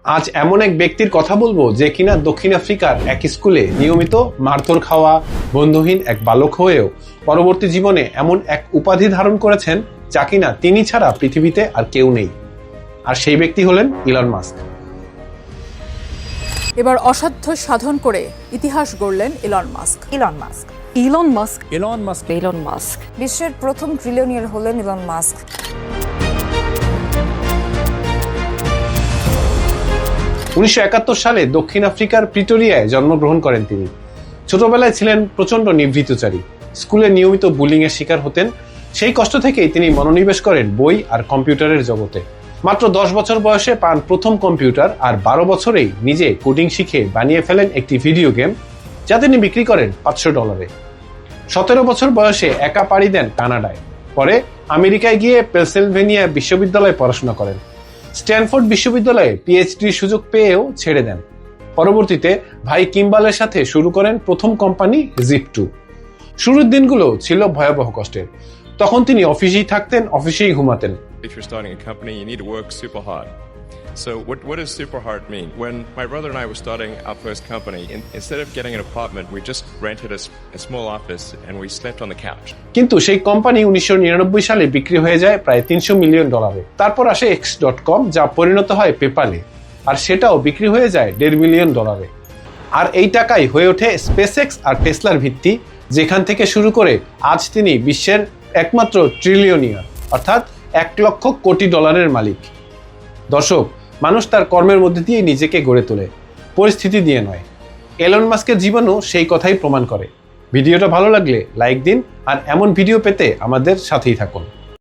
আজ এমন এক ব্যক্তির কথা বলবো যে কিনা দক্ষিণ আফ্রিকার এক স্কুলে নিয়মিত মারধর খাওয়া বন্ধুহীন এক বালক হয়েও পরবর্তী জীবনে এমন এক উপাধি ধারণ করেছেন যা কিনা তিনি ছাড়া পৃথিবীতে আর কেউ নেই। আর সেই ব্যক্তি হলেন ইলন মাস্ক। এবার অসাধ্য সাধন করে ইতিহাস গড়লেন ইলন মাস্ক। বিশ্বের প্রথম ট্রিলিয়নিয়ার হলেন ইলন মাস্ক। 1971 সালে দক্ষিণ আফ্রিকার প্রিটোরিয়ায় জন্মগ্রহণ করেন তিনি। ছোটবেলায় ছিলেন প্রচন্ড নিভৃতচারী, স্কুলে নিয়মিত বুলিং এর শিকার হতেন। সেই কষ্ট থেকেই তিনি মনোনিবেশ করেন বই আর কম্পিউটারের জগতে। মাত্র 10 বছর বয়সে পান প্রথম কম্পিউটার, আর 12 বছরেই নিজে কোডিং শিখে বানিয়ে ফেলেন একটি ভিডিও গেম, যা তিনি বিক্রি করেন $500। 17 বছর বয়সে একা পাড়ি দেন কানাডায়। পরে আমেরিকায় গিয়ে পেনসিলভেনিয়া বিশ্ববিদ্যালয়ে পড়াশোনা করেন। স্ট্যানফোর্ড বিশ্ববিদ্যালয়ে পিএইচডির সুযোগ পেয়েও ছেড়ে দেন। পরবর্তীতে ভাই কিম্বালের সাথে শুরু করেন প্রথম কোম্পানি জিপ2। শুরুর দিনগুলো ছিল ভয়াবহ কষ্টের। তখন তিনি অফিসেই থাকতেন, অফিসেই ঘুমাতেন। If you're starting a company, you need to work super hard. So what does super hard mean? When my brother and I were starting our first company, instead of getting an apartment, we just rented a small office and we slept on the couch. কিন্তু সেই company 1999 সালে বিক্রি হয়ে যায় প্রায় $300 million. তারপর আসে X.com, যা পরিণত হয় পেপালে, আর সেটাও বিক্রি হয়ে যায় $1.5 বিলিয়ন। আর এই টাকাই হয়ে ওঠে স্পেসএক্স আর টেসলার ভিত্তি, যেখান থেকে শুরু করে আজ তিনি বিশ্বের একমাত্র ট্রিলিয়নিয়ার, অর্থাৎ $1 লক্ষ কোটি মালিক। দর্শক, মানুষ তার কর্মের মধ্যে দিয়ে নিজেকে গড়ে তোলে, পরিস্থিতি দিয়ে নয়। এলন মাস্কের জীবনও সেই কথাই প্রমাণ করে। ভিডিওটা ভালো লাগলে লাইক দিন, আর এমন ভিডিও পেতে আমাদের সাথেই থাকুন।